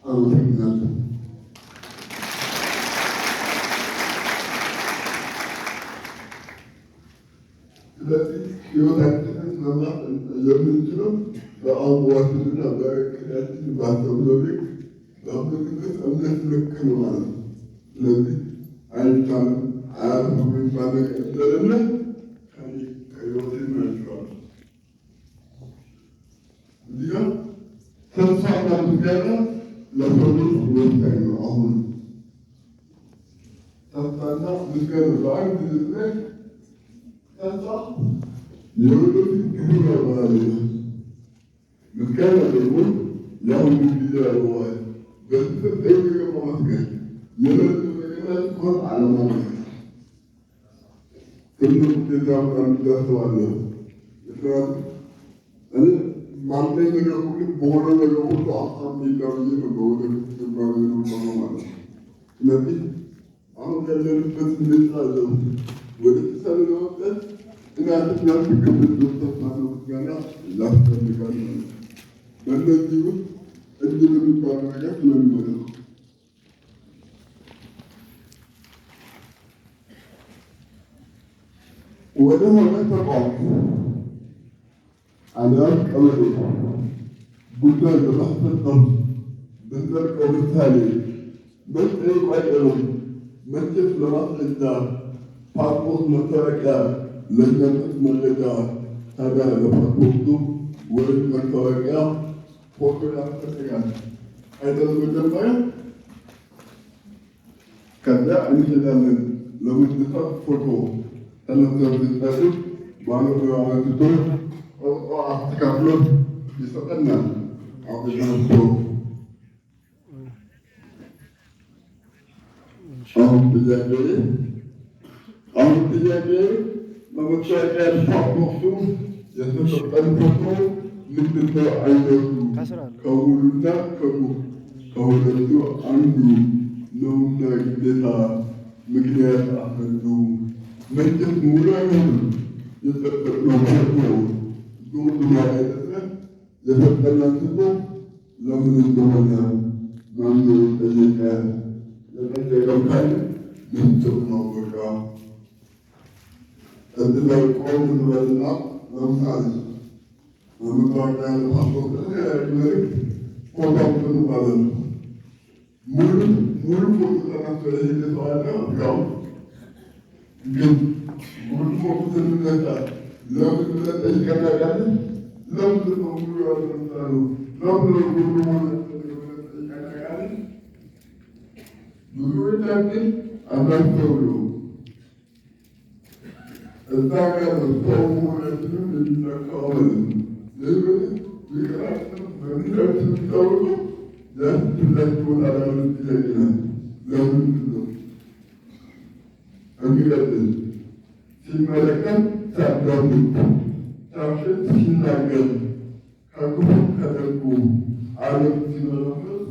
አመሰግናለሁ። ስለዚህ ህይወታችንን መምራት የምንችለው በአእምሯችንና በዕቅዳችን ባሰብነው ልክ በምንነት እምነት ልክ ነው ማለት ነው። ስለዚህ አይቻልም አያልፍም የሚባል ነገር ስለሌለ ከህይወቴ መልቸዋል። እዚህ ጋር ተስፋና ምስጋና ለሰው ልጅ ወሳኝ ነው። አሁን ተስፋና ምስጋና በአንድ ጊዜ ተስፋ የወደፊት ግቡ ያባላል። ምስጋና ደግሞ የአሁኑ ጊዜ ያለዋል። በስር ደግ ማመስገን የለት ነገር ሆን አለማለት ትልቅ ውጤት ያመጣል ብዬ አስባለሁ። እኔ ባለኝ ነገር ሁሉ በሆነ ነገር ሁሉ አሳብ ሚላብዬ ነው በወደፊት ገባለ ነው ማለት ነው። ስለዚህ አሁን ያለንበት ሁኔታ ያለው ወደ ተሳለ ለመውጣት እናንተ ያልተገበት ተስፋና ምስጋና ያስፈልጋል። በእነዚህ ውስጥ እድል የሚባል ነገር ስለሚመጣ ነው። ወደ ሆነ ተቋም አሊያም ቀበሌ ጉዳይ በማስፈጸም ብንዘልቀው ምሳሌ መጠየቁ አይቀርም። መቼስ ለማስረጃ ፓስፖርት፣ መታወቂያ፣ ለእናንተስ መረጃ ታዲያ ለፓስፖርቱ ወይም መታወቂያ ፎቶ ያስፈልጋል አይደል? መጀመሪያ ከዚያ እንሄዳለን ለመነሳት ፎቶ ተነስተው ሲጠሩ ባለሙያው አንስቶ ቆርጦ አስተካክሎ ይሰጠናል። አሁን ጥያቄ በመታወቂያ ፓስፖርቱ የተሰጠን ፎቶ ምንድን ነው አይነቱ? ከሙሉና ከሁለቱ አንዱ ነውና ግዴታ ምክንያት አስረዱ። መቼስ ሙሉ አይሆንም የሰጠነው ፎቶ ዱርዱማ አይደለ? የሰጠን አንስቶ ለምን እንደሆነ ማነው ጠየቀ? የጠየቀው ካለ ምስጢር ነው። በቃ እዚህ ላይ ቆም እንበልና ለምሳሌ በመታወቂያ ፓስፖርት መልክ ፎቶ አንስተን ማለት ነው። ሙሉ ፎቶ ተነስቶ የሄደ ሰው አለ። ያው ግን ሙሉ ፎቶ ስንነሳ ለምን ብለን ጠይቀን እናውቃለን? ለምንድን ነው ሙሉ ያልተነሳነው? ለምን ነው ሙሉ ሆነ ጠይቀን እናውቃለን? ብዙዎቻችን አናስተውለውም። እዛ ጋር ሰው መሆናችንን የሚነካው ማለት ነው። ሊቀራችን በሚደርስን ጠውሎ ያስችላች ቦታ ላሉት ይለቅናል። ለምንድን ነው የሚቀጥል ሲመለከት ሲያዳምጥ ሲያሽት ሲናገር ከክፉ ከደጉ ዓለም ሲመለከት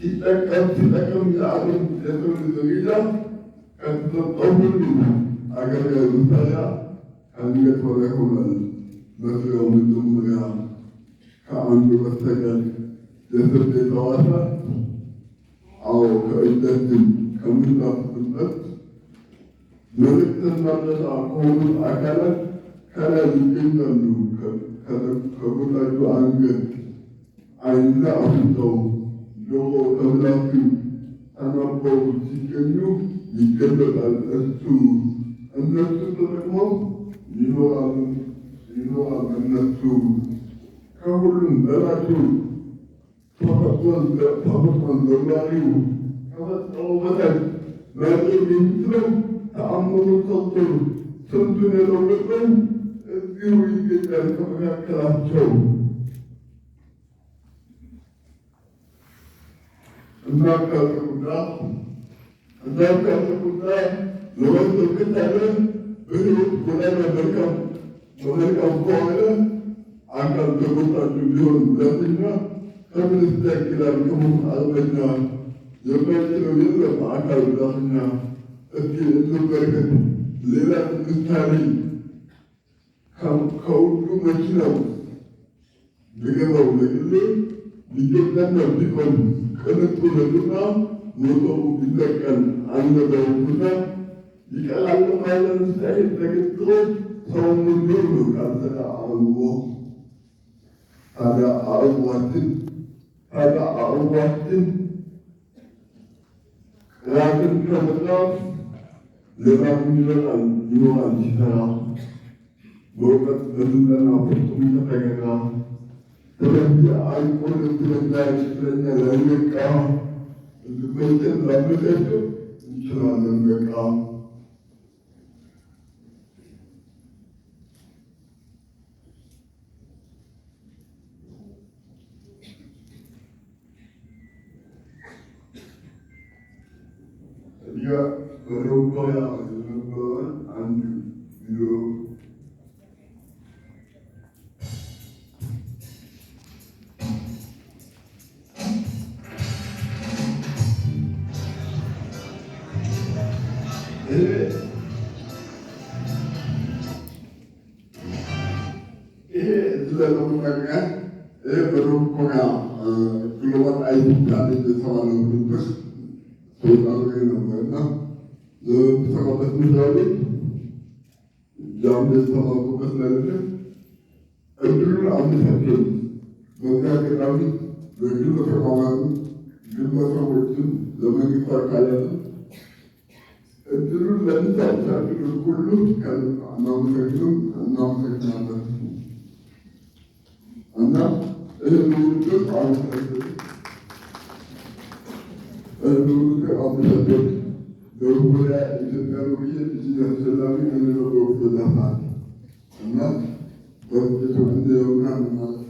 ሲጠቀም የዓለም የሰው ዝርያ ከተሰጠው ሁሉ አገልጋይ መሳሪያ ከአንገት በላይ ሆኗል። በስራው መጀመሪያ ከአንዱ በስተቀር የስርዴ ሕዋሳት አዎ ከእጃችን ከምናስብበት መልዕክትን ማድረሻ ከሆኑት አካላት ከላይ ይገኛሉ። ከጎናቸው አንገት፣ ዓይንና አፍንጫው፣ ጆሮ ከምላሱ ተናበው ሲገኙ ይገለጣል። እነሱ ተጠቅመው ይኖራል። እነሱ ከሁሉም በላቸው ተፈጥሯን ዘማሪው ከፈጠረው በታች ማድረግ የሚችለው ተአምሮ ሰጥቶ ስንቱን የለወጠው እዚሁ ይገኛል ከመካከላቸው። እናካልኩና ለወንዶች ከታለ በሕይወት ጎዳና በመልካም ከሆነ አካል ተጎታችሁ ቢሆን ሁለተኛ ከምን ይታክላል? ከሞት አርበኛ የማይችለው የለም አካል ጉዳተኛ። እስኪ እንመልከት ሌላ ምሳሌ ከሁሉ መኪናው ብገባው ለግሌ ልጆችና ቢሆን ቅንጡ ነውና ሞተው ቢለቀል አንበውና ይቀላል ማለት ሳይት ተገጥቶ ሰው ሙሉ ነው ካንተ አውቦ ታዲያ አውዋትን ራስን ከመጥራት ለራሱ ይኖራል ሲሰራ በእውቀት በስልጠና ፍጹም ተጠገራ ስለዚህ አይቆን ስለኛ ለነቃ ዝመትን ላመጠቸው እንችላለን በቃ ያ በሮቆያ የነበረ አንድ ቪዲዮ ይሄ ስለተመቀቀ በሮቆያ ግሎባል አይዲካል የተባለው ድርጅት ተወጣጣሪ ነበርና ለተሰማበት ምሳሌ ጃም የተማሩበት ነገር እድሉን አመቻቸን። በዚያ አጋጣሚ በግል ተቋማት ግለሰቦችን ለመንግስት አካላት እድሉን ለሚታቻችሁ ሁሉ እናመሰግናለን እና ይህን ውድድር አመሰግን በሩያ ኢትዮጵያ ሩዬ እጅግ አስፈላጊ የሚኖረው በዛፋል እና በውጤቱ እንደሆና ማለት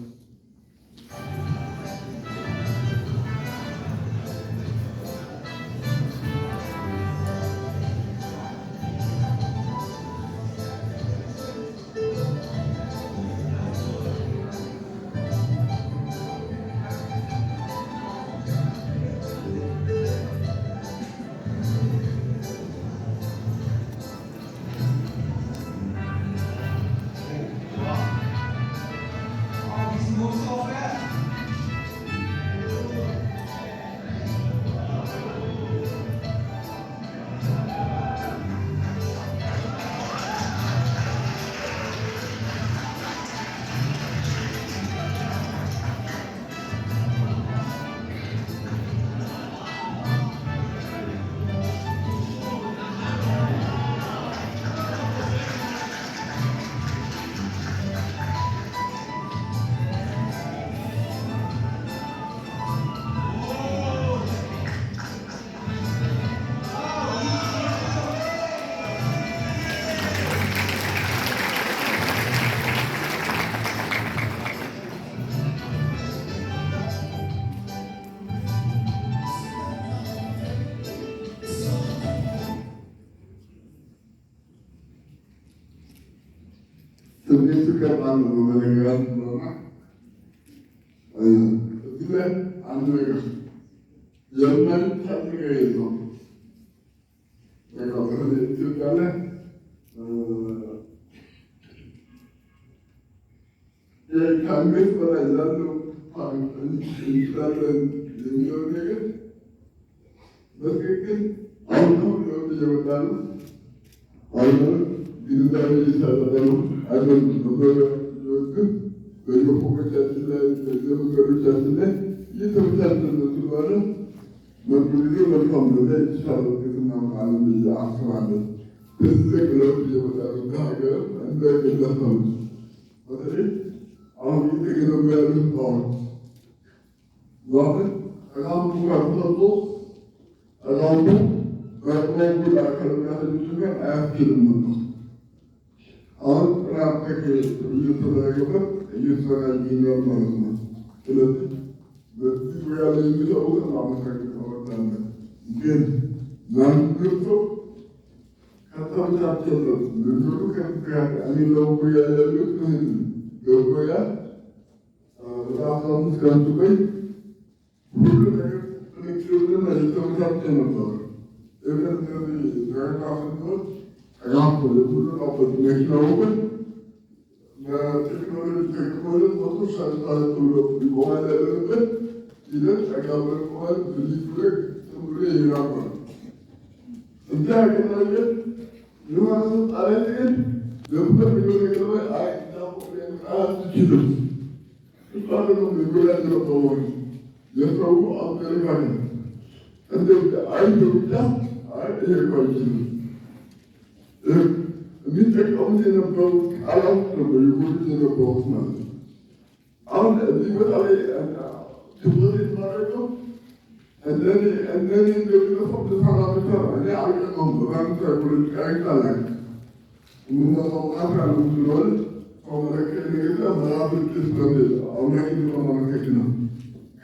ስሜቱ ከባድ ነው። በመነገራት ነውና እዚህ ላይ አንድ ነገር የማይቻል ነገር የለውም። በቃ ኢትዮጵያ ላይ ከአንገት በላይ ላለው እንችላለን የሚለው ነገር በትክክል አሁን ለውጥ እየመጣ ነው። አሁን ግንዛቤ እየታጠጠ ነው። አይደል ግን በየፎቆቻችን ላይ በየመንገዶቻችን ላይ እየተመቻቸነ ስለሆነ መጡ ጊዜ መልካም ቦታ የተሻለ ውጤት እናመጣለን ብዬ አስባለሁ። ትልቅ ለውጥ እየመጣ ነው ከሀገር እንደ ግለሰቦች በተለይ አሁን እየተገነቡ ያሉ ህንፃዎች ዛሬ እራሱ ካልተሰጡ እራሱ በቅርቡ ለአካባቢያችን ጋር አያስችልም ነው። አሁን ጥናት እየተደረገበት እየተሰራ ይገኛል ማለት ነው። ስለዚህ በዚህ ዙሪያ ላይ የሚሰሩትን ማመሰገን እወዳለሁ። ግን መንግስቱ ከተመቻቸለት ልጆቹ ከእኔ ለውያ ያሉት ገቦያ በጣም አምስት ቀን ቆይ ሁሉ ነገር ጥንቅልና የተመቻቸ ነበር። እነዚህ ዘረቃ ስኖች ራሱ የሁሉ አበት መኪናውን ቴክኖሎጂ ሞቶች ሳይታሉ በኋላ ያለበት ሂደት አጋበር በኋላ ብሊፍለግ ትምሬ ይራማል እንታ ያገናኘ የሆነ አለትን ለምን ቢሆን ገባ አይታው አትችልም ተጣለው ነው ነው የሰው አብደርጋን እንደ አይሁዳ አይሄድኳችም የሚጠቀሙት የነበሩ ቃላት ነበር የጎዱት የነበሩት ማለት ነው። አሁን እዚህ ቦታ ላይ ትኩረት የተማረቀው እንደኔ እንደሚለፈው ተሳራቶች እኔ አልቀመም በባንክ ፖለቲካ ይታላል ምናምን አካል ስለሆነ ከመለከት ነገታ መራፍት ስለሚል አውላቂ ለማመለከት ነው።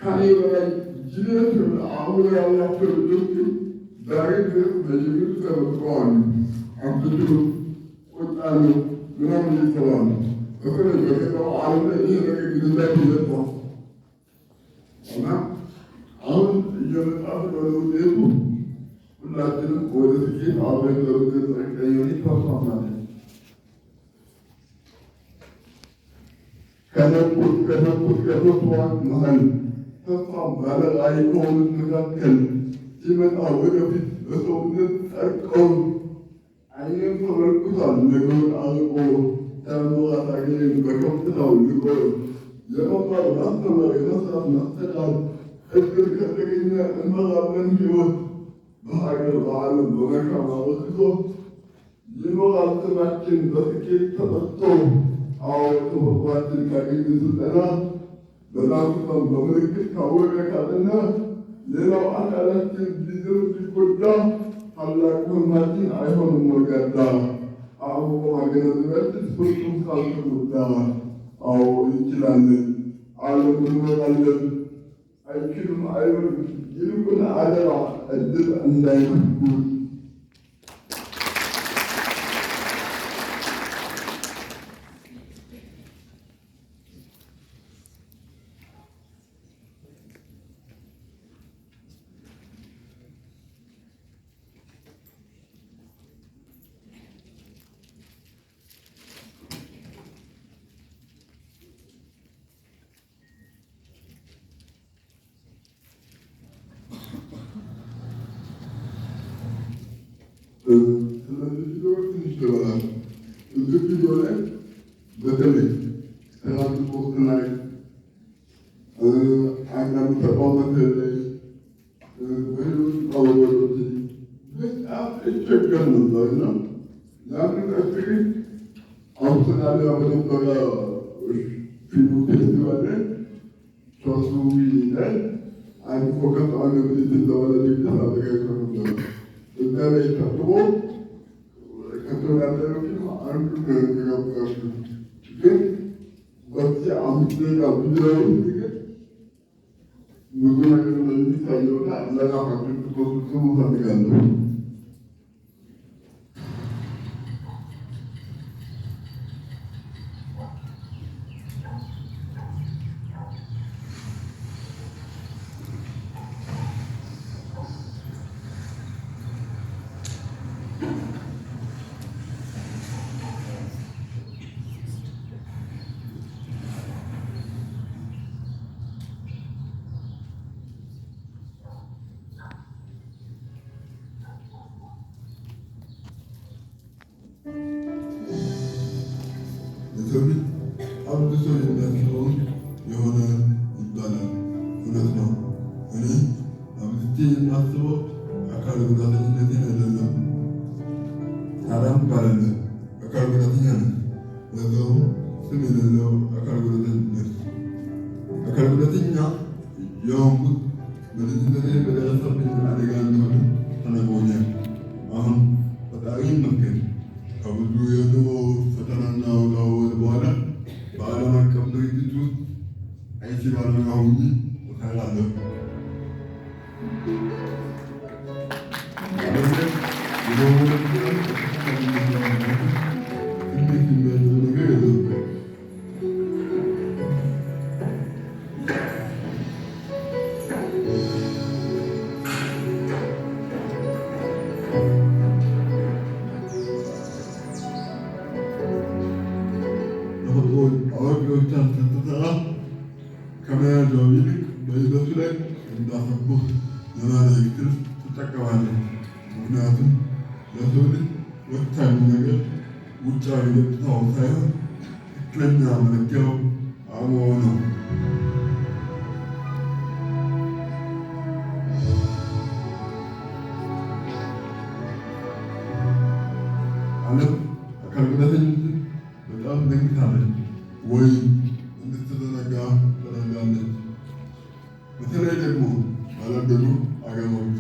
ከኔ በላይ ጅነት አሁን ያላቸው ልጆች ዛሬ ድረስ በጅምር ተበቅተዋል። አብትሉ ወጣሉ ምናምን ይተዋሉ በተለይ በገጠሩ ዓለም ላይ ይህ ነገር ግንዛቤ ይመጣል እና አሁን እየመጣ በውጤቱ ሁላችንም ወደ ስኬት አብረን ለውጤት ቀየሪ ተስማማለን። ከነቁት መሀል ተስፋ ባለራዕይ ከሆኑት መካከል ሲመጣ ወደፊት በሰውነት ጸድቀው አይኔም ተመልክቷል ነገሩን አርቆ ተመራት አገኘን በከፍታው ልቆ የመማር ማስተማር የመስራት ማስተዳር እድል ከተገኘ እንመራለን ሕይወት በሀገር በዓለም በመልካም አበርክቶ ይኖራል ስማችን በስኬት ተጠርቶ አዎ ተወጓችን ካገኘ ስልጠና በላኩታም በምልክት ካወቀ ካለና ሌላው አካላችን ሊዝር ሊጎዳ ታላቅ ህልማችን አይሆንም ወጋዳ አዎ ማገናዘበት ፍጹም ካልተጎዳ አዎ እንችላለን ዓለሙን እንመራለን አይችሉም አይሆንም ይልቁን አደራ እድል እንዳይነኩት ስለዚህ ትንሽ ይባላል እዚህ ቪዲዮ ላይ በተለይ ትራንስፖርት ላይ አንዳንድ ተቋማት ላይ በሌሎች አበቦች በጣም እቸገር ነበር እና ያንን ቀጥሪ አውስትራሊያ በነበረ ፊልም ፌስቲቫል ላይ ሶስቱ ላይ አንድ ፎከስ አገር ተባለ አዘጋጅቶ ነበር እዛ ላይ ታጥቦ ከተወዳደሩት አንዱ ተጋብዛሉ ግን በዚህ አምስት ደቂቃ ቪዲዮ ግን ብዙ ነገር እንደሚታየውና ለራሳችን ትኩረቱ ፈልጋለሁ። ሰው አንድ ሰው የሚያስበውን የሆነ ይባላል። እውነት ነው። እኔ አብዝቼ የማስበው አካል ጉዳተኝነቴን አይደለም። ታዲያም ካላለ አካል ጉዳተኛ ነኝ። ለዛውም ስም የሌለው አካል ጉዳተኝነት። አካል ጉዳተኛ የሆንኩት በልጅነቴ በደረሰብኝ አደጋ እንደሆነ ተነግሮኛል። አሁን ፈጣሪ ይመስገን ከብዙ የኑሮ ፈተናና ውጣ ውረድ በኋላ በዓለም አቀፍ ድርጅት ውስጥ አይቲ ባለሙያ ሆኜ እሰራለሁ። ተፈጥሮ አዋቂዎች አንተተራ ከመያዣው ይልቅ በሂደቱ ላይ እንዳተኩር ለማድረግ ትጠቀማለች። ምክንያቱም ለሰው ልጅ ወሳኙ ነገር ውጫዊ ገጽታው ሳይሆን ትክክለኛ መለኪያው አእምሮው ነው። ዓለም አካል ጉዳተኞችን በጣም ዘንግታለች ወይም እንድትዘነጋ ተደርጋለች። በተለይ ደግሞ ባላደጉ አገሮች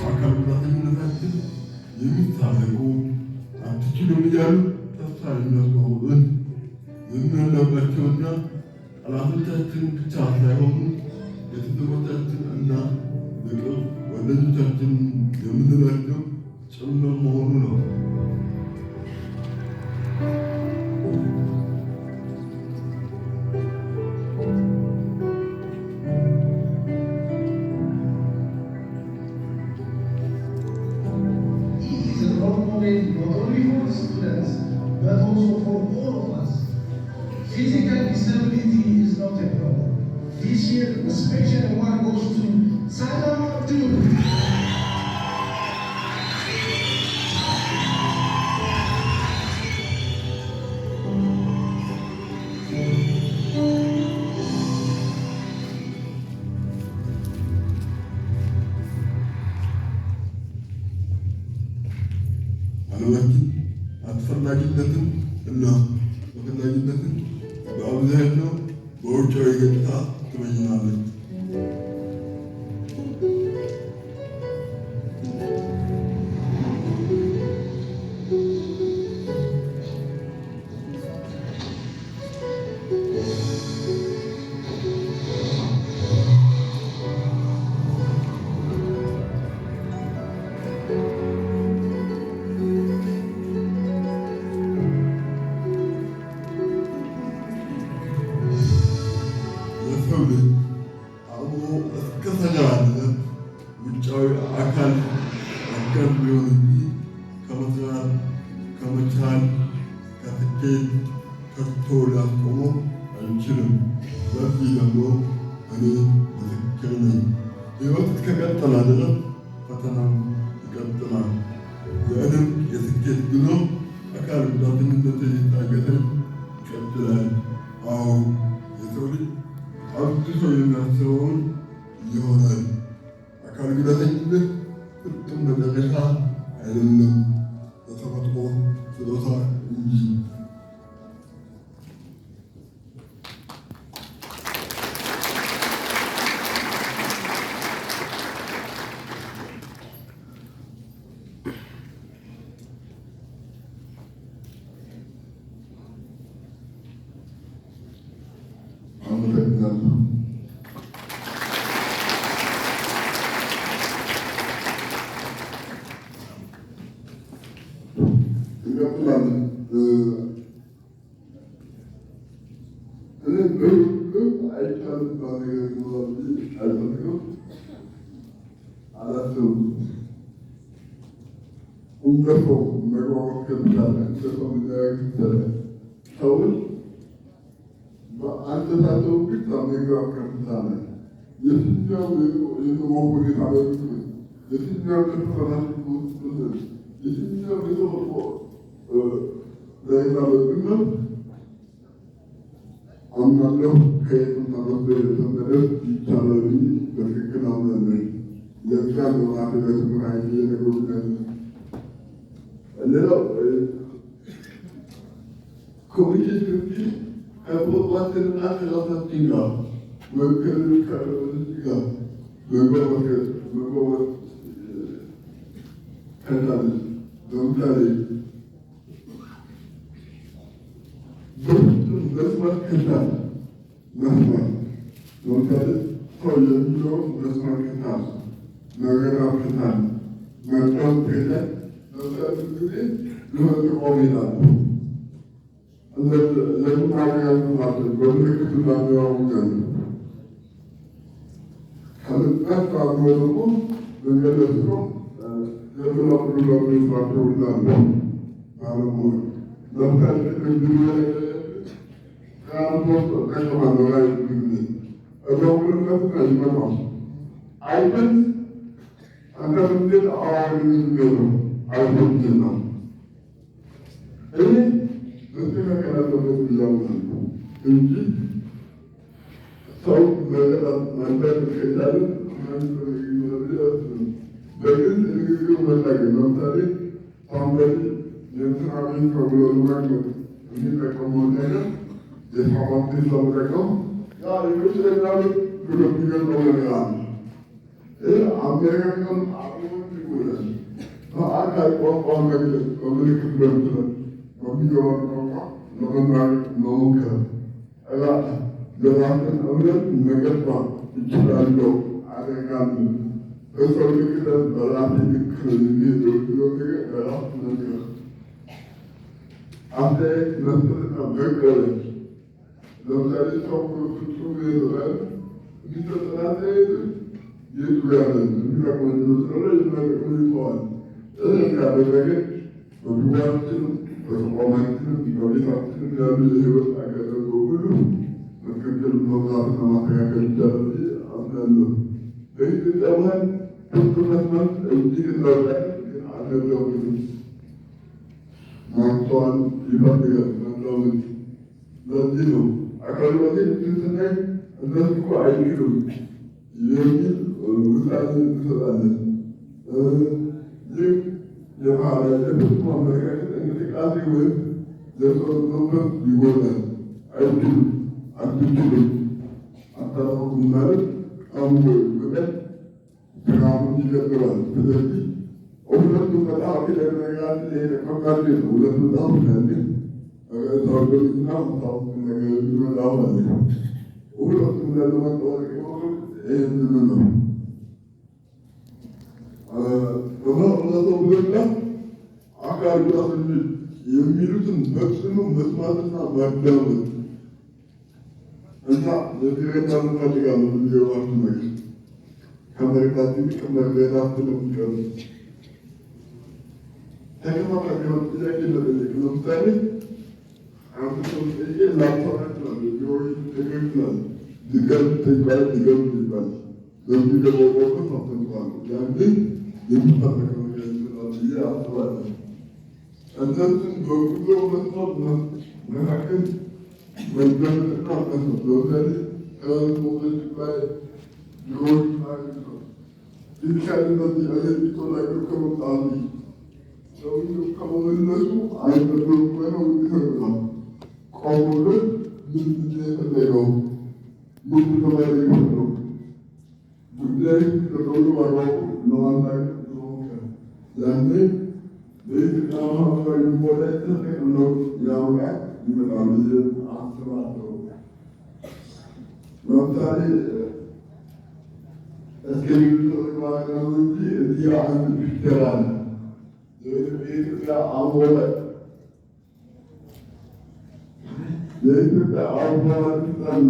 አካል ጉዳተኝነታችን የሚታረቁ አትችሉም እያሉ ተስፋ የሚያስቆርጡን የሚያለባቸውና ጠላቶቻችን ብቻ ሳይሆኑ ቤተሰቦቻችን እና የቅርብ ወዳጆቻችን የምንላቸው ጭምር መሆኑ ነው። Not only for students, but also for all of us. Physical disability is not a problem. This year, the special award goes to Salam Abdul. ዓለማችን አስፈላጊነትን እና ተፈላጊነትን በአብዛኛው በውጫዊ ገጽታ ትመኝናለች። የሰው ልጅ አእምሮ እስከተገባለት ውጫዊ አካል አጋር ቢሆን እንጂ ከመስራት ከመቻል ከስኬት ከቶ ሊያስቆመው አይችልም። በዚህ ደግሞ እኔ ምስክር ነኝ። ሕይወት እስከቀጠለ ድረስ ፈተናም ይቀጥላል። የእኔም የስኬት ጉዞ አካል ጉዳተኝነት የታገተ ይቀጥላል። አዎ የሰው ልጅ አብዝቶ የሚያስበውን ይሆናል። አካል ጉዳተኝነት ፍጹም መጨረሻ አይደለም፣ የተፈጥሮ ስጦታ እንጂ። አመሰግናለሁ። እንቀጥላለን። እኔ በህይወት አይቻልም ነገር ይኖራል ብዬ አልፈልግም፣ አላስብም። እንደ ሰው መግባባት ከተቻለ እንደ ሰው መነጋገር ከተቻለ ሰዎች በአንተታቸው ብቻ መግባባት ከተቻለ የትኛው የኑሮ ሁኔታ በምስል የትኛው የተፈራሽ ውስጥ የትኛው የተፈጥሮ ላይና በግነት አምናለሁ ከየትም ተነስቶ የተመደብ ይቻላል ብዬ በትክክል አምናለሁ። ለዚያ በማት በትምህርት የነገሩኛል። ሌላው ኮሚኒኬሽን ከቦታችንና ከራሳችን ጋር ወይም ከሌሎች ጋር መግባባት ከቻልን ለምሳሌ በፍጹም መስማት ከቻልን መስማት ለምሳሌ ሰው የሚለውን መስማት ከቻልን መረዳት ከቻልን መጫወት ከቻልን በሰዓት ጊዜ ለመጠቆም ይላሉ። ለምናገያሉ ማለት በምልክት እናሚዋውቃሉ። ከልጥነት ካሉ ደግሞ መንገድ ነው የምናቁሉ ለሚስራቸው ይላሉ። ባለሙያ ለምሳሌ እንግዲህ ከአንቶስ ከሸማኖ ላይ ጊዜ እበውልነት ነው ይመጣል አይነት አንተምንድን አዋሪ ነው አይነት ነው ይህ መስተካከላለበት ብያምናሉ እንጂ ሰው መንበር ከቻለን በግል ንግግር መናገር ለምሳሌ ታንበል የምስራዊ ተብሎ ለማግኘት የሚጠቀመውን ነገር የሰባት ለመጠቀም ያ የምስለናዊ ብሎ የሚገልጸው ነገር አለ። ይህ አሜሪካን አቅሞች ይጎዳል። በአካል ቋንቋ መግለጽ በምልክት በምስለት በሚገባ ቋንቋ ለመናገር መሞከር የራስን እምነት መገንባት እችላለሁ አደርጋለሁ በሰው ልክነት በራሴ ልክ የሚለው ነገር በራስ ነገር አስተያየት መስጠትና መቀበል። ለምሳሌ ሰው ፍጹም ይላል የሚሰጠን አስተያየት የቱ ያለ የሚጠቅመን ይመስላል የሚጠቅመን ይተዋል። ይህ ካደረገ በቢሯችንም በተቋማችንም በቤታችንም ያሉ የህይወት አጋጣሚ ሁሉ መካከል መምራትና ማስተካከል ይቻላል ብዬ አምናለሁ። በኢትዮጵያ ባህል ፍርድ መስማት እጅግ እንዳውቃል ግን አልለመድንም። ማስተዋል ይፈልጋል መለወጥ። ለዚህ ነው አካባቢ ስናይ እነሱ እኮ አይችሉም የሚል ውሳኔ እንሰጣለን። ይህ የባህላችን ፍጹም አመለካከት እንቅስቃሴ ወይም የሰው መንፈስ ይጎዳል። አይችሉም አትችሉም አታውቁም ማለት አምቦ ይጎዳል፣ ስራውን ይጀምራል። ስለዚህ ሁለቱም በጣም የተደረጋት የተቀማል ነው። ሁለቱ በጣም ያለ ታወደና ታውቁ ነገር ይመጣው ማለት ነው። ሁለቱም ለመጠወቅ ይህንን ነው ብለና አካል ጉዳተኞች የሚሉትን በጽኑ መስማትና ማዳመጥ እና ለግሬታ እንፈልጋለን። እንዲዋቱ ነገር ከመሬታት ይልቅ መሬታት ስለሚቀሩ ተገማቃ ቢሆን ጥያቄ ለጠየቅ ለምሳሌ አንድ ሰው ጥያቄ ላሰራ ይችላል። ቢሆን ተገኝላል ድገም ተባለ ድገም ይባል በዚህ ደግሞ ተፈጥቷል። ያኔ የሚፈጠረው ነገር ይችላል ብዬ አስባለሁ። እነሱን በጉዞ መስማት መካከል መደመጥና መስማት ለምሳሌ ከሞቶች ላይ ድሮች ማለት ነው ፊዚካልነት የኤሌክትሮ ነገር ከመምጣቱ ሰውዬው ከመመለሱ አይነበሩ ሆነው ይፈርዳል። ቆሙልን ምንድን የፈለገው ምን ተማሪ ነው ጉዳይ ተቀብሎ ማራቁ ለማናገር መሞከር ያኔ በኢትዮጵያ ማህበራዊ ሞዳ ተጠቅለው ያውቃል ይመጣል ብዬ አስባለሁ። ለምሳሌ እስክሪብቶ ተግባራዊ እንጂ እዚህ አንድ ፒክቸር አለ የኢትዮጵያ አሞራ የኢትዮጵያ አሞራ ስልጣን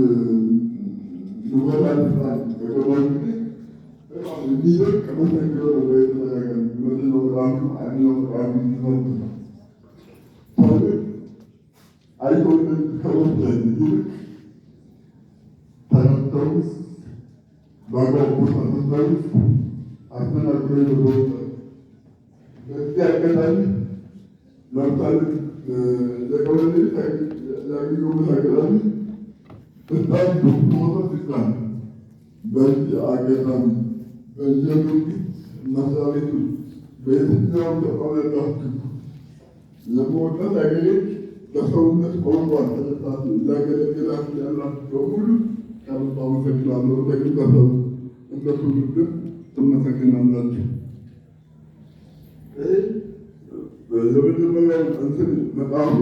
ንቦታልስታን በገባን ጊዜ የሚደቅ መሰንገር ወደ የተደረገ መደኖግራፊ አኒዮግራፊ ትምህርት ነው። ሰዎች አይቶንን ከወሰን ይልቅ ተረድተው በጓጉት አስንተው አስተናግሮ የተወሰ በዚህ አጋጣሚ ለምሳሌ ለቀበሌ ያገኘው አጋጣሚ በጣም ብዙ ሞቶች ይስላል። በዚህ አጋጣሚ በየመንግስት መስሪያ ቤቶች በየትኛውም ተቋም ያላችሁ ለመወጣት አገኘች በሰውነት ቋንቋ ተለጣፊ እያገለገላችሁ ያላችሁ በሙሉ ከልብ አመሰግናለሁ። በግለሰብ እንደ ትውልድም ትመሰግናላችሁ። የመጀመሪያው እንትን መጽሐፉ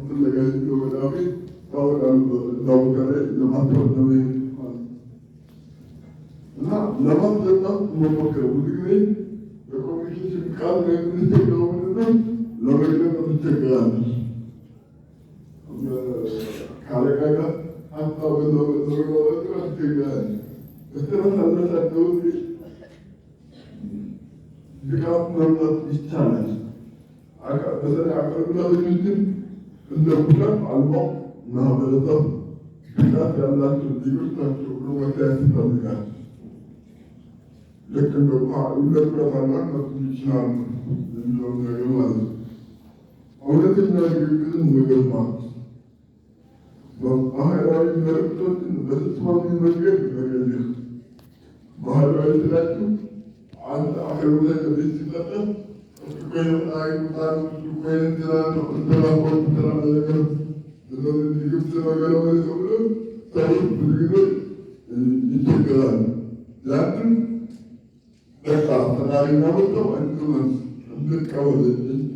ፍለጋ የሚለው መጽሐፌ ታወቃሉ ዳውታ ላይ ለማስታወቅ ለመሄድ እና ለማስለጣት መሞከር ብዙ ጊዜ በኮሚኒኬሽን ቃል የምንቸገረው ምንድነው? ለመግለጽ እንቸገራለን። ካለቃ ጋር ሀሳብ ለመግለጽ እንቸገራለን። በተመሳሳቸው ድጋፍ መምጣት ይቻላል። በተለይ አካል ጉዳተኞችን እንደ ጉዳት አልባው ማህበረሰብ ድጋፍ ያላቸው ዜጎች ናቸው ብሎ መታየት ይፈልጋል። ልክ እንደ ሁለት ጉዳት ይችላሉ የሚለውን ነገር ማለት ነው። እውነተኛ ንግግርን መገንባት ባህላዊ መልዕክቶችን በተስማሚ መንገድ መቀየር። ባህላዊ ስላችሁ አንድ አካል ጉዳተኛ ቤት ሲፈጠር ይቸገራል። ያንን በቃ ፈጣሪ ናመጣው እንመን እንድቀበል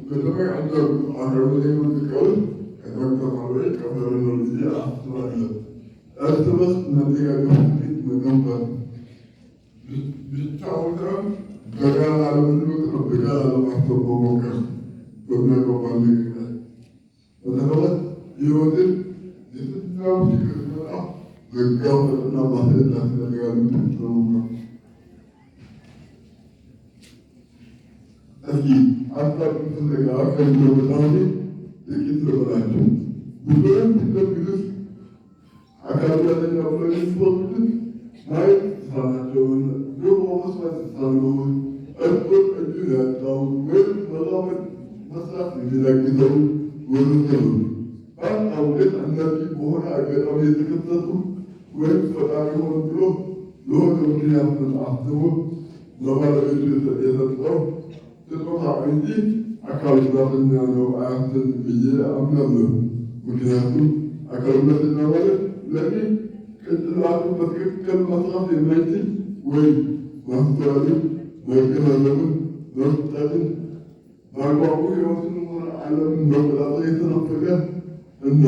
በተለይ አንዳንዱ አካባቢ የምንቀበል ከተማሪ ቀበረ ነው ጊዜ አስባለሁ። እርስ በርስ መደጋገፍ ፊት መገንባት ብቻውን በጋራ ለመልወጥ ነው። በጋራ ለማሰብ መሞከር በሚያገባን ይገኛል። በተለይ ህይወትን የትኛው ችግር ሲመጣ መጋፈጥና ማስረዳት ያስፈልጋል ነው። እስኪ ሀሳብ ፍለጋ ከሚለወጣው ጥቂት ልበላችሁ። ብዙም ሲለግስ አካል ጉዳተኛ ብለው የሚሰሩትን ማየት የተሳናቸውን ደግሞ መስራት የተሳነውን እርቁን እጁን ያጣውን ወይም መራመድ መስራት የሚያግዘው ወዘተ ነው። በአንድ ግን እነዚህ በሆነ አጋጣሚ የተከሰቱ ወይም ፈጣሪ ሆን ብሎ ለሆነ ምክንያት አስቦ ለባለቤቱ የሰጠው ስጦታ እንጂ አካል ጉዳተኛ ነው አያስብል ብዬ አምናለሁ። ምክንያቱም አካል ጉዳተኛ ማለት ለእኔ ቅንጭላቱን በትክክል መስራት የማይችል ወይም ማስተዋልን፣ መገናዘብን፣ መፍጠርን በአግባቡ ሕይወትን ሆነ ዓለምን መቆጣጠር የተነፈገ እና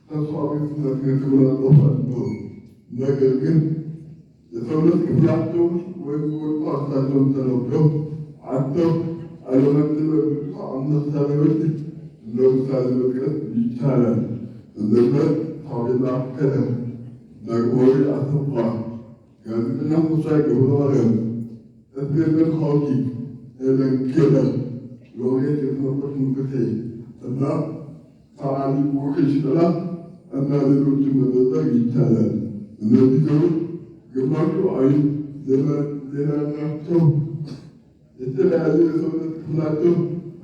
ተስፋ ቢስነት የተጎናጸፈ ነው። ነገር ግን የሰውነት ክፍላቸውን ወይም ፓርታቸውን ተነፍገው አጥተው አለመግደል በብዙ ምሳሌዎች ለምሳሌ መጥቀስ ይቻላል። እንደነ ታቤላ ከደም፣ ዳግማዊ አሰፋ፣ ጋዜጠኛ ተስፋዬ ገብረማርያም፣ ስቴፈን ሃውኪንግ፣ ሄለን ኬለር፣ ሎሬት የትምህርት ንጉሴ እና ሰዓሊ ወርቅነሽ ጥላ እና ሌሎችን መዘርዘር ይቻላል። እነዚህ ሰዎች ግማሹ አይን ሌላኛቸው የተለያዩ የሰውነት ክፍላቸው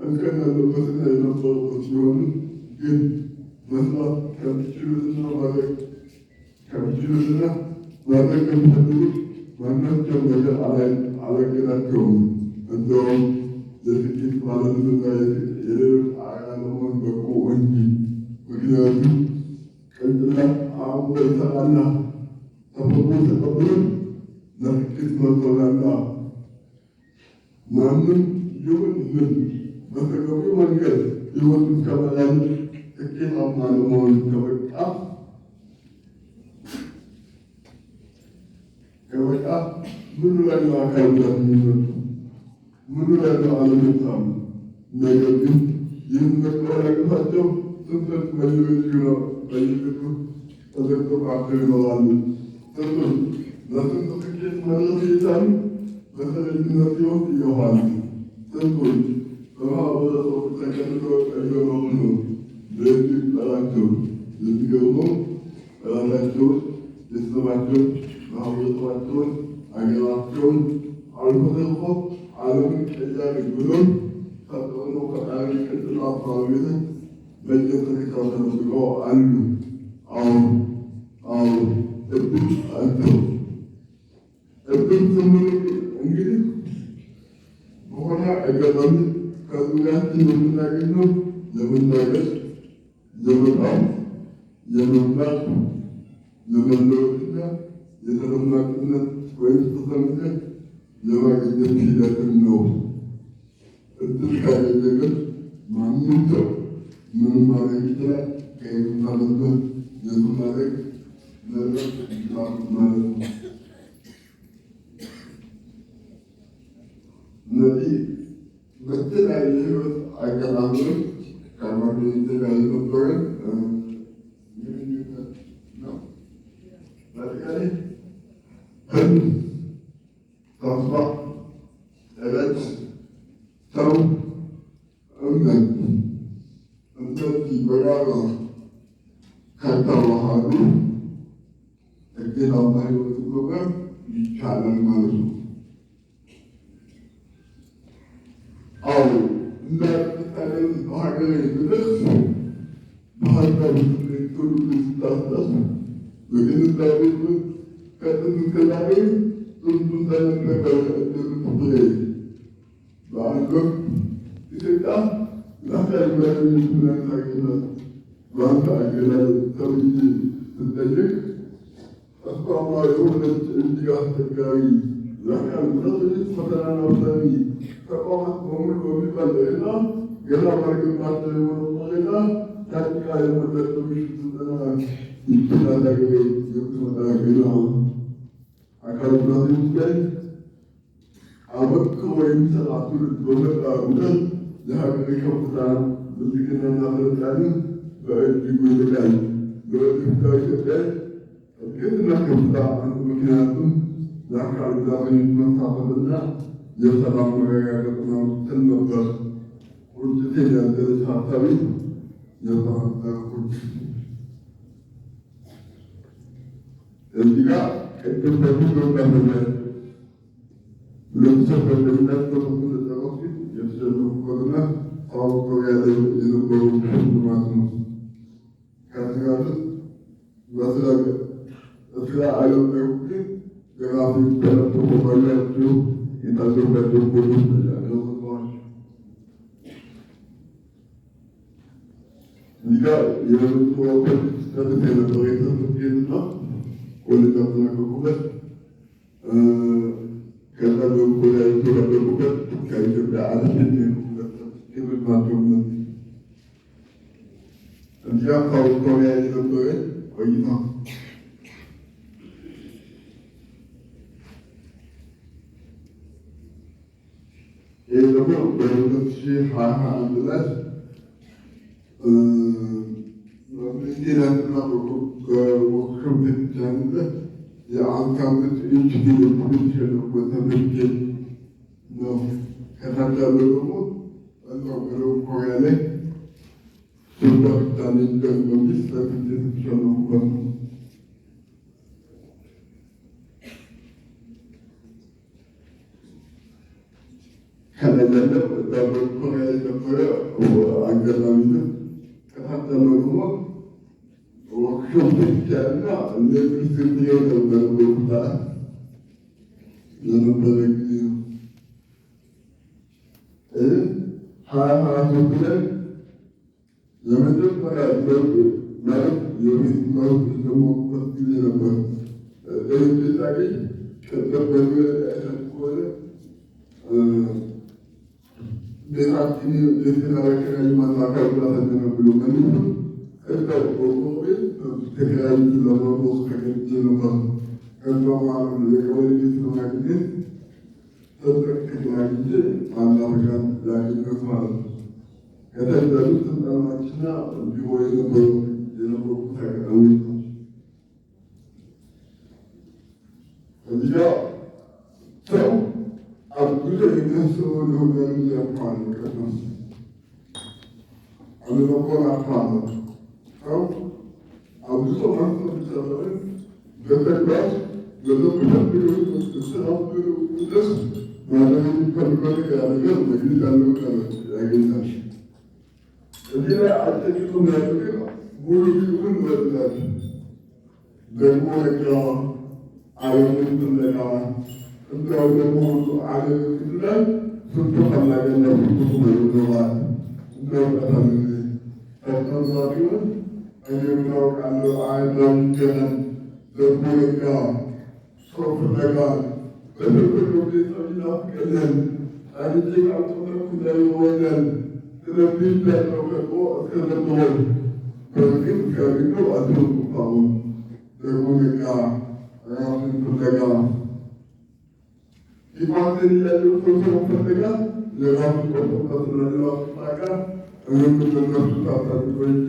እንከን ያለበትና የነበሩበት ሲሆኑ ግን መስራት ከሚችሉትና ማድረግ ከሚፈልጉት ማናቸውም ነገር አላገዳቸውም። እንደውም የስኬት ባለቤትና የሌሎች አርአያ ለመሆን በቁ እንጂ። ምክንያቱም ቅንጭላት አእምሮ ይሰራና ተፈጥሮ ተቀብሎ ለስኬት መርቶናልና። ማንም ይሁን ምን በተገቢው መንገድ ሕይወቱን ከመራመድ ስኬታማ ለመሆን ከበቃ ምኑ ላይ ነው አካል ጉዳት የሚመጡ? ምኑ ላይ ነው አለመታሙ? ነገር ግን ይህን መቀበል ያቅታቸው ስንቶች በየቤቱ ተዘግቶባቸው ይኖራሉ። ስንቶች ለስንት ስኬት መድረስ እየቻሉ በተለይነት ሕይወት እየዋሉ፣ ስንቶች በማህበረሰቡ ተቀምጠው እየኖሩ ነው። ለዚህ ጠላቸው የሚገርመው ራሳቸውን፣ ቤተሰባቸውን፣ ማህበረሰባቸውን፣ አገራቸውን አልፎ ተርፎ ዓለምን ቀያሪ ብሎም ተጽዕኖ ፈጣሪ ቅንጭላት ባለቤቶች በየፖለቲካው ተመስገው አሉ። አዎ እድል አለው። እድል ስንል እንግዲህ በሆነ አጋጣሚ ከዙሪያችን የምናገኘው የመናገር፣ የመጣፍ፣ የመብላት፣ የመለወጥና የተደማጭነት ወይም ተሰሚነት የማግኘት ሂደትን ነው። እድል ካገኘ ግን ማንም ሰው ምንም ማድረግ ይችላል። ከየቱ ካለበት የቱ ማድረግ መድረስ ይችላል ማለት ነው። እነዚህ በተለያየ ህይወት አጋጣሚዎች ከጓደኞቼ ጋር የነበረን ግንኙነት ነው። በአጠቃላይ ህልም፣ ተስፋ፣ እረት፣ ሰው፣ እምነት እነዚህ በጋራ ከተዋሃዱ ስኬታማ ህይወት መኖር ይቻላል ማለት ነው። አዎ ለምሳሌ በሀገሬ ብደርስ በሀሳብ ትውልድ ስታስታስ በግንዛቤ ከጥንት እስከዛሬ ጥንቱን ተነጠቀ እንደምትለይ በአንድ ወቅት ኢትዮጵያ ለአካል ጉዳተኞች ምን አይነት አገዛዝ በአንድ አገዛዝ ተብዬ ስጠይቅ ተስፋማ የሆነች እጅግ አስቸጋሪ ለአካል ጉዳተኞች ፈተናና ውሳኔ ተቋማት በሙሉ በሚባል ደረጃ ገና ባልገባቸው የሆነ ሁኔታ ታጥቃ የመጠጥ ምሽት ስልጠና ይችላል ሀገሬ የምትመጣ ገና አካል ጉዳተኞች ላይ አበክሮ የሚሰራ ትውልድ በመጣ ቁጥር የሀገሬ ከፍታ ብልጽግናና ስልጣኔ በእጅጉ ይልቃል። ለወደፊቷ ኢትዮጵያ እድገትና ከፍታ አንዱ ምክንያቱም የአካል ጉዳተኞች መሳተፍና የሰላም መረጋገጥ ነው ስል ነበር ቁጭቴን ያዘለች ሀሳቤ የተናገርኩት። እዚህ ጋር ቅድም በፊት ወዳመለ ለተሰበለኝነት በበኩ ተጠቀፊት የተሸለሙበትና ሳውዝ ኮሪያ ላይ የነበሩ ሽልማት ነው። ከስጋት በስራ ዓለም ላይ ሁሉ የራሴ ተለጥፎ ባላቸው የታገባቸው ቦሎች ተጫለዋል። እዚህ ጋር የምትወቀት ስተት የነበረ የተሰጌትና ኮሌጅ አጠናቀቁበት ከዛ በኮሪያ የተወለደቁበት ከኢትዮጵያ አለችን የሆኑበት ክብል ናቸው። እዚያ ሳውዝ ኮሪያ የነበረ ቆይታ ይህ ደግሞ በ2021 ላይ ሚኒስቴሪያልና በወክሽም ቤተቻንለ የአንድ ዓመት ኢንስቲትዩት የተሸለሙበት ሰርቲፊኬት ነው። ከታች ያለው ደግሞ እዛው ደቡብ ኮሪያ ላይ ሱፐርስታር በሚል ሰርቲፊኬት የተሸለሙበት ነው። ከለለለ በደቡብ ኮሪያ የነበረ አጋጣሚ ነው። ከታች ያለው ደግሞ ወክሾፕ ብቻና ለሚኒስትር የነበረ ቦታ የነበረ ጊዜ ነው። 2023 ላይ የመጀመሪያ ለውጥ ማለት የቤት ለውጥ የተሞኩበት ጊዜ ነበር። ለምሳሌ ከጠበበ ከሆነ ቤታችን የተናረከራዊ ማሳካል ብላተነ ብሎ መልሶ ከዛ ቆቆቤ ተከራይ ለመሞስ ከገጀ ነበር። ከዛ በኋላ የቀበሌ ቤት ለማግኘት ተጠቅተናል እንጂ ማናረጋን ያገኘት ማለት ነው። ከተዛሉ ስልጠናዎችና ቢሮ የነበሩት አጋጣሚዎች ናቸው። እዚህ ጋር ሰው አብዙ የሚያስበው ሊሆን ያልፋል ቀደም አለመቆን አፋለ ሰው አብዙ ማሰብ ይቻላል። በተግባር በዘመናት ስራው ድረስ ማድረግ የሚፈልገው ነገር መግለጽ ያለው ያገኛል። እዚህ ላይ አጠቂቱ ያደርግ ሙሉ ፊቱን ይወጥላል። ደግሞ ነጋ ዓለምን ፍለጋ እንዲያው ደግሞ ዓለም ላይ ስንቱ ፈላጊና ስንቱ ይኖራል። እናውቃታል ተጠንዛቢውን እኔ እናውቃለሁ አይላም ገለን ደግሞ ነጋ ሰው ፍለጋ በትክክል ቤተሰብ ይናፍቀኛል አንጄ ካልተመረኩ እንዳይሆነን ስለዚህ ያለው ደግሞ እስከዘመሆን በግብ ከግነው አድርጉታውን ደግሞ ነጋ ራሱን ፍለጋ ፊቷትን ያለው ሰው ፍለጋ የራሱ ቆርጦበት ለሌላው ሲታጋ እኔም እንደነሱ ታሳድጎች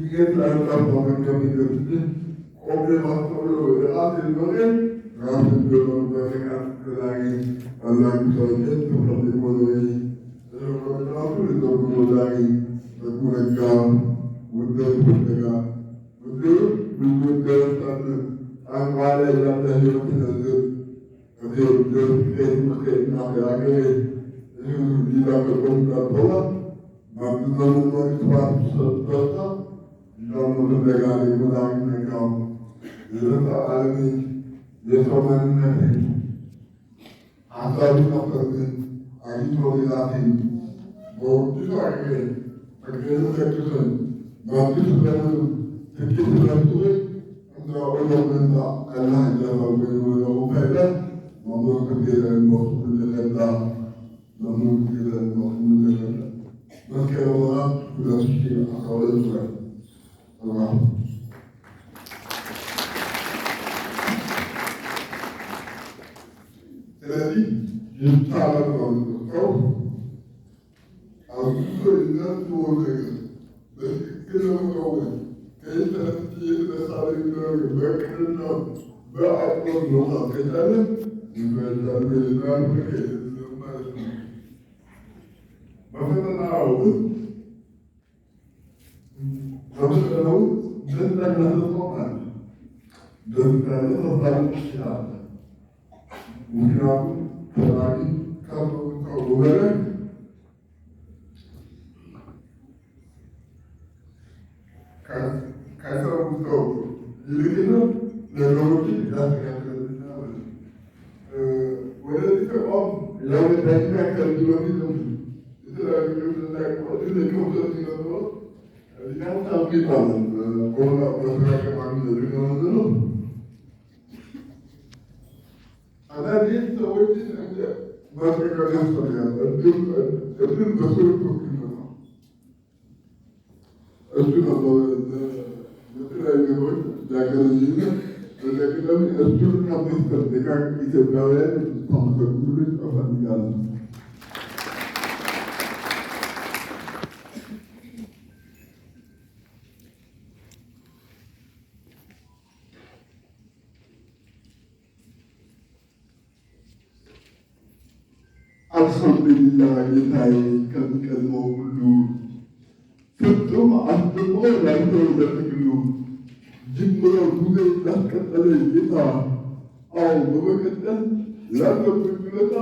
ይጌት ላይጣፋ መንገድ ገብቼ ቆሜ ማስተውሎ የራሴ ዞሬ ራሴ ዞሮ በርቃት ከላይ አላቂ ሰውነት ትፍረት ሞሎይ ራሱ ሊዘርጉ ሞላይ በኩረጋ ውደ ፍለጋ ውድ ብዙ ገረታለ አንጓላ ያለ ህይወት ነዝብ ከዚህ ውድር ፌት ምክትና ያገሬ ሊዛ በቆም ቀርቶላ ማብዘሙ መሪቷት ሰጥተታ ዛሙ ለጋሪ ሙላዊ ነጋው የረታ ዓለሚ የሰው ማንነት ሀሳቢ ነፈርግን አጊቶ ሌላትን በወርጅቶ አገሬ አገሬ ተክሰን ማብዝ ለምን ትኪት ለምቱን እንደ ኦሎመንታ አላህ ጀባበን ወለው ፈይዳ መምሮክ ቢለን መፍቱን ለለላ መምሮክ ቢለን መፍቱን ለለላ መስከረም 2012 ላይ ስለዚህ ይቻላል ማለት ነው። አብዙ እናቱ ነገር በትክክል ነው ከኢንተርኔት የተሳለ ነገር በቅንና በአቅም ነው ከቻለ ይበዛል ይላል ማለት ነው። በፈተናው በፈተናው ደስታና ተስፋ ደስታና ተስፋ ይችላል። ምክንያቱም ተራሪ ከሰው ወገረ ከሰው ሰው ይልቅ ነገሮችን ያስተካክላል። ወደዚህ ተቋም ለሁለተኛ ከልጅ የተለያዩ ላይ ቆጥ ሲኖረው እዚያም ታምቂታለን በሆነ በስራቀማሚ ነው አንዳንድ ሰዎችን እንደ ማስረጋት ያስፈልጋል። እድል በሰው በኩል ነው። እሱ ነው የተለያዩ ነገሮች ሊያገለይና በተቅደም እሱንና ሚስተር ደቃቅ ኢትዮጵያውያን ታመሰግኑልኝ እፈልጋለሁ። አልሐምዱሊላህ ጌታዬ ከሚቀድመው ሁሉ ፍጹም አስጥሞ ላንተው ለትግሉ ጅምረው ጉዞ ላስቀጠለ ጌታ አዎ በመቀጠል ላለብን ውለታ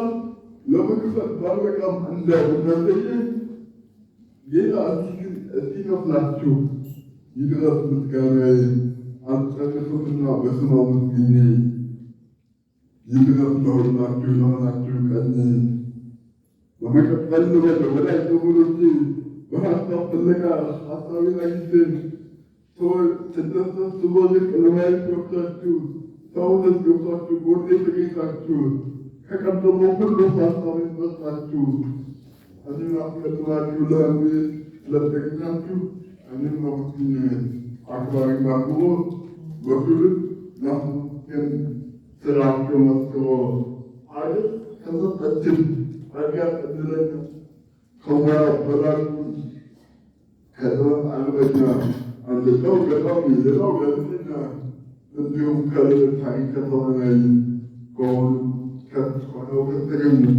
ለመክፈል ባልበቃም እንዳይሆናለየ ጌታ እስኪከፍላችሁ ይድረስ ምስጋናዬ አልጨርሱትና በስመ አመስግኜ ይድረስ ለሁላችሁ ለሆናችሁ ቀኝ በመቀጠል ወዳጅ ዘመዶቼ በሀሳብ ፍለጋ ሀሳቤን አግኝቼ ስደሰት ስቦልቅ ለማየት ገብታችሁ ሰውነት ገብታችሁ ጎኔ ተገኝታችሁ ከቀደመው ሁሉ ሀሳቤን ሰጣችሁ እኔን አስቀድማችሁ ለእኔ ስለተገኛችሁ እኔም አመስግኜ አክባሪ አክብሮ በትውልድ ማመስገን ስራቸው መስክሮ አይደል ከሰጠችን አጋር እድለኛ ከሙያ በላሉ ከጥበብ አልበኛ አንደኛው ገጣሚ ሌላው ጋዜጠኛ እንዲሁም ከሌሎች ታሪክ ከተዋናይ ከሆኑ ሆነው ከተገኙት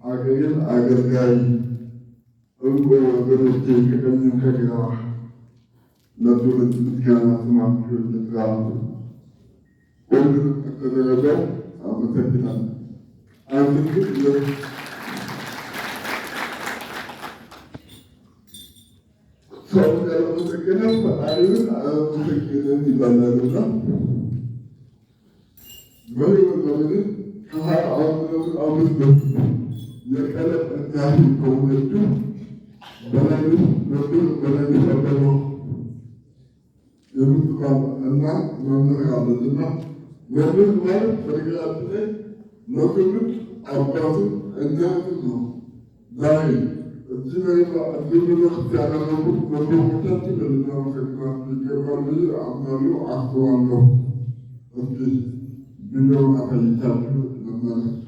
አገሬን አገልጋይ እንቁ ወገኖቼ ከቀኝም ከግራ ለትውልድ ምስጋና ስማችሁ ልጥራ ሁሉንም ተደረገው አመሰግናለሁ። አንድ ግን ሰው ያለመሰገነው ፈጣሪውን አለመሰገንም ይባላሉና በሕይወት ዘመን ከ20 ዓመት በፊት የቀለጠ ያህል ከሆነችው በላይ በላይ የፈለገው የምትባል እና መምህር አለችና መምህር ማለት በነገራችን ላይ ለትውልድ አባትም እናትም ነው። ዛሬ እዚህ ቤተክርስቲያን ያደረጉት መምህሮቻችን ልናመሰግናቸው ይገባል ብዬ አምናለሁ፣ አስባለሁ። እስኪ ቪዲዮውን አሳይቻችሁ ልመለስ።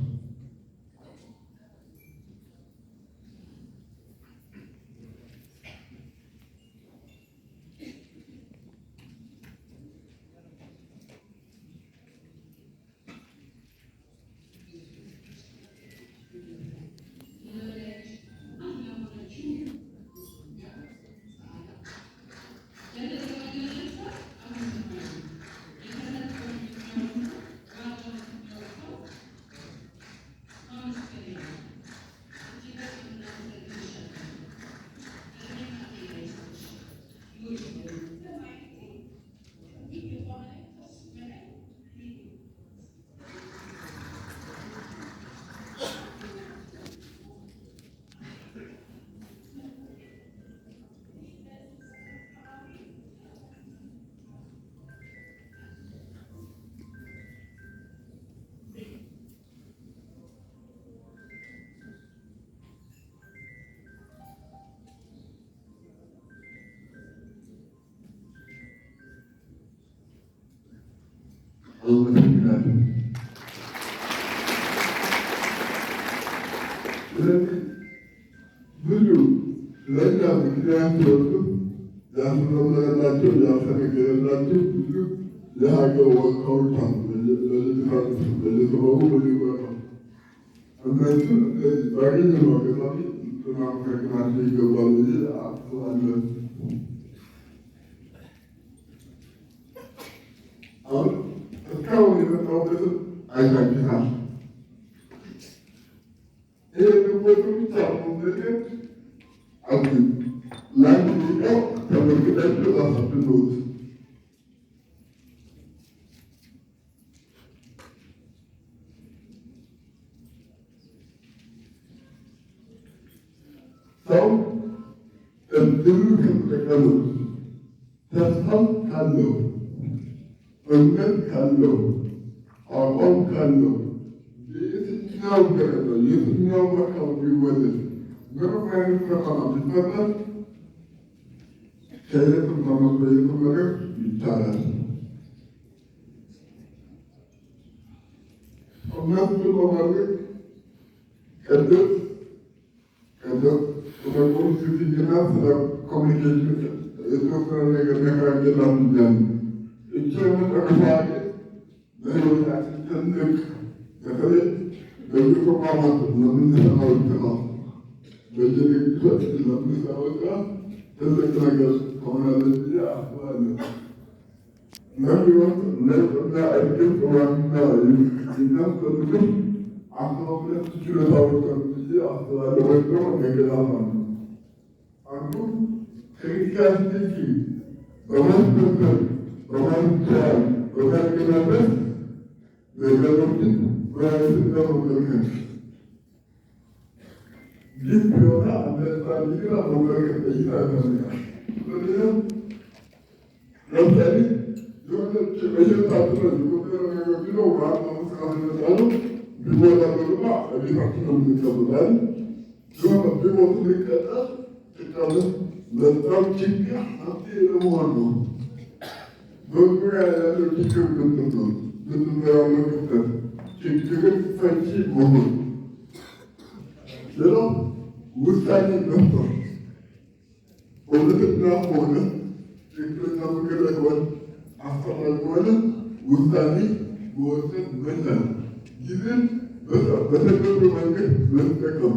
አመሰግናለሁ። ስለዚህ ብዙ ለእኛ ምክንያት የወጡ ያስመረላቸው ያሰነገረላቸው ብዙ የሀገር ወርካዎች አሉ። በየሰበቡ በየቦታው እነሱ ባገኘነው አጋጣሚ ልናመሰግናቸው ይገባል ብዬ አስባለሁ። አሁን እስካሁን የመጣሁበትን አይታችኋል። ይህ ሪፖርቱ ብቻ ነገር ለአንድ ደቂቃ ተመልክታችሁ አሳድኑት። ሰው እድሉ ከተጠቀሙ ተስፋም ካለው እምነት ካለው አቋም ካለው የትኛው ደረጃ የትኛው አካባቢ ቢወለድ ምንም አይነት ፈተና ቢፈጠር ከየትም ተነስቶ የትም ነገር ይቻላል። እምነት በማድረግ ቅድም ስለቆም ስትይና ስለ ኮሚኒኬሽን የተወሰነ ነገር ነግራችኋለሁ ብያለሁ። እቺ የመጨረሻ በህይወታችን ትልቅ በተለይ በየተቋማት ለምንሰራው ስራ በየድርጅቶች ለምንሰራው ስራ ትልቅ ነገር ትሆናለች ብዬ አስባለሁ። ለውጥና እድገት ዋና የሚያስፈልጉት 12 ችሎታዎች አሉ ብዬ አስባለሁ። ወይ ደግሞ ነገራት አሉ። አንዱ ክሪቲካል ቲንኪንግ በማስመሰል በማስተዋል በማገናዘብ ነገሮችን በራስን በመመልከት ዲፕ የሆነ አንደርስታንዲንግን መመልከት እይታ ያስፈልጋል። ስለዚህም ለምሳሌ የሆነች በየታትነ የጎደለ ነገር ቢኖር ዋና መስራት ይመጣሉ ቢወዳደሩና ቤታችን ነው የምንቀበላል። የሆነ ቢሞት ሊቀጠል ጭቃለን በጣም ችግር መፍትሄ ለመሆን ነው። በዙሪያ ያለው ችግር ምንድን ነው? ምንድን ነው ያለው ክፍተት? ችግርን ፈቺ መሆን። ሌላው ውሳኔ መስጠት፣ እውነተኛ ከሆነ ትክክለኛ መንገድ ላይ ከሆነ አስተማሪ ከሆነ ውሳኔ መወሰን መቻል፣ ጊዜን በተገቢ መንገድ መጠቀም።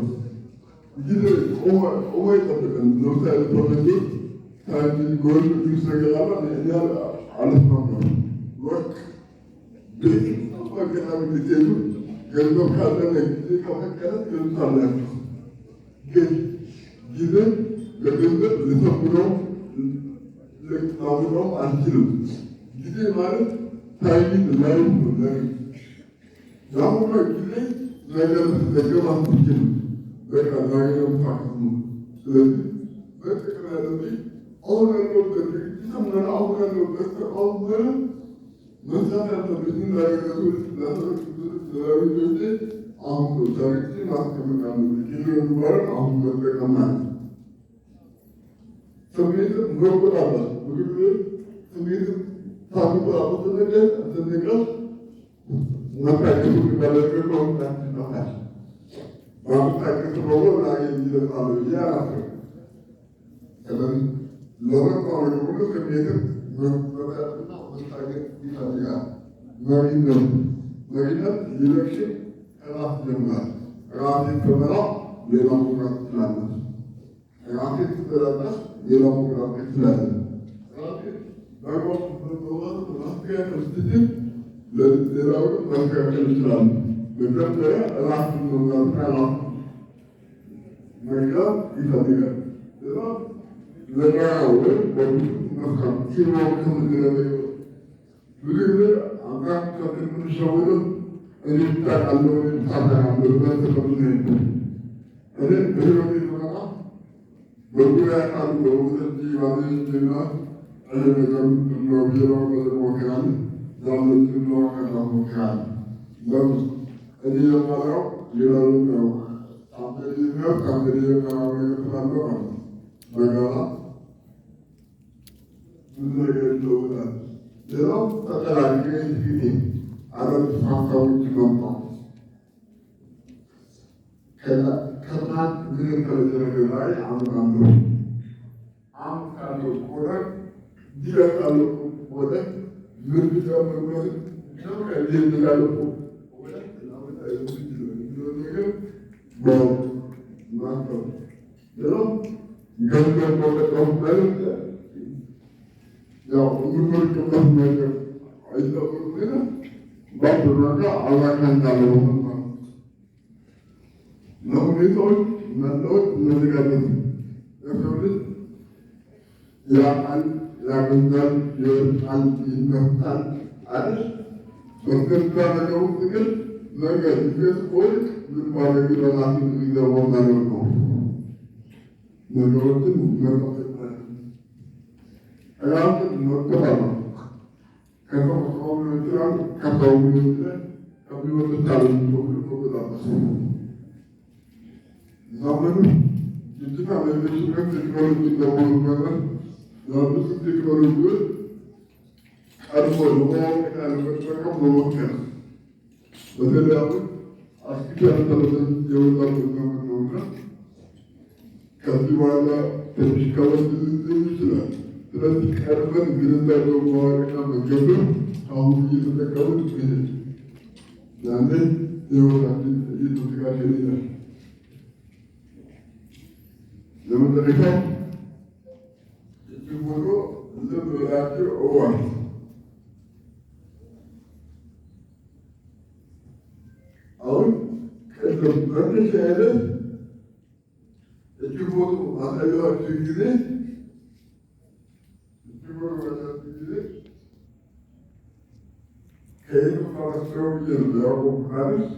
ጊዜ ቆሞ አይጠብቅም። ለምሳሌ ተወልዶ ከአንድ ጎል ጁስ ነገር አለ እኛ አልስማማም ወርቅ ቤት አጋጣሚ ልትሄዱ ገንዘብ ካለና ጊዜ ከፈቀደ ትገዙታላችሁ። ግን ጊዜ ለገንዘብ ልተምነው ልታምነው አልችልም። ጊዜ ማለት ታይሚንግ ላይፍ ነው። የአሁኑ ጊዜ ነገር ልትጠቀም አትችልም። በቃ ዛሬ ነው ታክሙ። ስለዚህ በጥቅም ያለብኝ አሁን ያለበት ድርጅትም ሆነ አሁን ያለበት ተቋም ሆነ መስራት ያለብኝን ለቤቶቼ አሁን ሰርቼ ማስቀመጥ አለብኝ። ጊዜ የሚባለው አሁን መጠቀም ማለት ስሜትን መቆጣጠር። ብዙ ጊዜ ስሜትን ሳንቆጣጠር ነገር ስንቀር መታገሱ የሚባለው ከሆንታችን ይጠፋል። በመታገሱ በጎ ዛሬ ይደርሳሉ ብዬ አላስብም። ስለዚህ ለመጣው ሁሉ ስሜትን መቆጣጠርና መታገስ ይፈልጋል። መሪነት ሊደርሽፕ ከራስ ጀምራል። ራሴን ስመራ ሌላው መምራት ትችላለች። ራሴን ስትረዳሽ ሌላው መምራት ትችላለች። ራሴን በጎ ማስተካከል ስትችል ሌላውን ማስተካከል ይችላል። መጀመሪያ ራስን መምራትና ራስ መግዛት ይፈልጋል። ሌላ ለጋራ ወይም በቡድን መስራት ሲኖር ከምንለው ብዙ ጊዜ አንዳንድ ሰዎች የምንሸወደው እኔ ታውቃለሁ እኔ ታውቃለሁ በተቀምጠ እኔ በህይወቴ ስመጣ በዙሪያ ካሉ በውሰት ባለችና ይሄ ነገር ምንድነው ቢለው ሞክራል ዛለችን ለዋቀታ ሞክራል ለምን እኔ የማለው ሌላው ነው አምበሊዝነት ከአምበሊዝነት ከማመለከት አለ በጋራ ብዙ ነገር ይለውጣል። ሌላው ተጠራቂ ጊዜ አዳዲስ ሀሳቦች መጥተዋል። ከትናንት ምን የተለየ ላይ አምናለሁ። አሁን ካለው ሆነ ዲረት ካለው ሆነ ምን ቢጨምርበት ነው ከዚህ የሚላለው ሆነ ነገር በማስተው ሌላው ገንዘብ በመጠው ማለት ያው የምንወርቅበት ነገር አይጠብቅም ግን ባብራጋ አላካንታለው ለሁኔታዎች መለወጥ መዘጋጀት የሰው ልጅ ያቃል፣ ያገኛል፣ ይወጣል፣ ይመታል አይደል? በገዛ ነገር ውስጥ ግን ነገር ሲወድቅ ምን ማድረግ ለራሱ የሚገባው ነገር ነው። ነገሮችን መጠበቅ ራስን መተባበር ከተፈጥሮ ሊሆን ይችላል፣ ከሰው ሊሆን ይችላል፣ ከሚወጡት ታለንቶች መቆጣጠር ዘመኑ ዲጂታል የሽበት ቴክኖሎጂ እንደሆኑ መጠን ያሉት ቴክኖሎጂዎች ቀድሞ ለማወቅ ያለመጠቀም መሞከር በተለይ አሁን አርቲፊሻል ኢንተለጀንስ የወጣበት ዘመን ነውና ከዚህ በኋላ ትንሽ ከበድ ሊል ይችላል። ስለዚህ ቀድመን ግንዛቤው ማወቅና መገንዘብ አሁን እየተጠቀሙት ይሄድ ያኔ የህይወታችን እየተዘጋጀን ይላል። ለመጨረሻው እጅግ ሆኖ ልብ ብላችሁ እዋል። አሁን ቅድም በተሻለ እጅግ ሆኖ ማሳያችሁ ጊዜ ከየተፋሰው የሚያውቁ ፓሪስ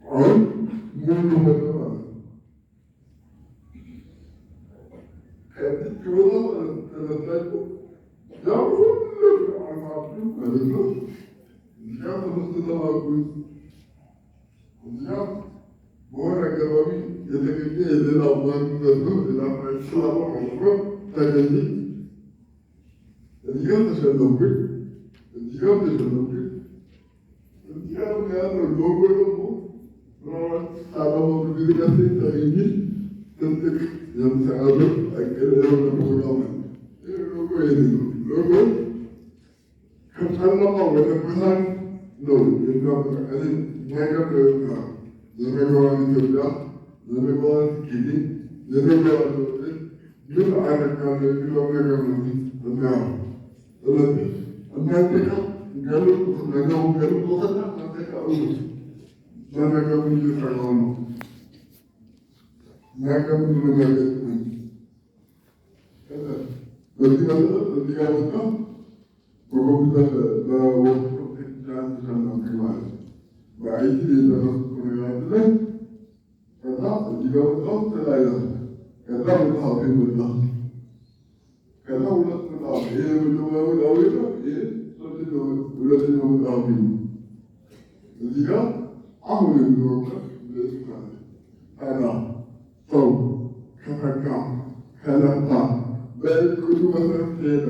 አሁን ሙሉ ሆነ ማለት ነው። ከትችሎ ተነሳችሁ ያው ሁሉ አልፋችሁ ማለት ነው። እዚያ ተመስተተማጉ እዚያ በሆነ አካባቢ የተገኘ የሌላ ማንነት ነው። ሌላ ስላማ ማለት ነው ተገኘ እዚያም ተሸነፍኩኝ እዚያም ተሸነፍኩኝ እዚያም ያለው ሎጎ ደግሞ ምናልባት ሳላማው ቢዝነስ ተገኘ ትልቅ የምሰራበት አገር የሆነ ፕሮግራም ነው። ይህ ሎጎ ይሄ ነው። ሎጎ ከጨለማ ወደ ብርሃን ነው የሚያመጣቀልን ነገር ነውና የነገዋን ኢትዮጵያ የነገዋን ጊዜ የነገዋን ምን አደርጋለሁ የሚለው ነገር ነው የሚያው ስለዚህ እናንተ ጋር ገሉት ነገሩ ገሉትና እናንተ ጋር እውት ለነገሩ እየሰራው ነው ነገሩ ለማለት ነው። በዚህ መሰረት እዚህ ጋር ወጣ በኮምፒውተር በወቅቱ ቴክኒካል ተሰናፊ ማለት ነው በአይቲ የተነሱ ሁኔታ ላይ ከዛ እዚህ ጋር ወጣው ተለያየ ከዛ መጽሐፍ ይመጣ ከዛ ሁለት መጽሐፍ ይሄ መጀመሪያው ዳዊት ነው። ይሄ ሁለተኛው መጽሐፍ ነው። እዚህ ጋር አሁን የሚወቀት እንደዚህ ማለት ታዲያ ሰው ከተጋ ከለፋ በእቅዱ መሰረት ሄደ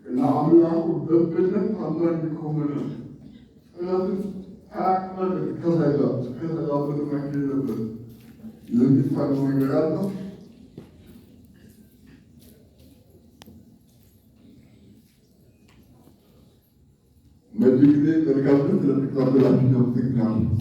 ለአምላኩ በብነት ታማኝ ከሆነ ስለዚህ አያቅመን ከሰጋበት መካከል ነበር የሚባለው ነገር አለው። በዚህ ጊዜ በርካታ ስለተቀበላችሁ ነው።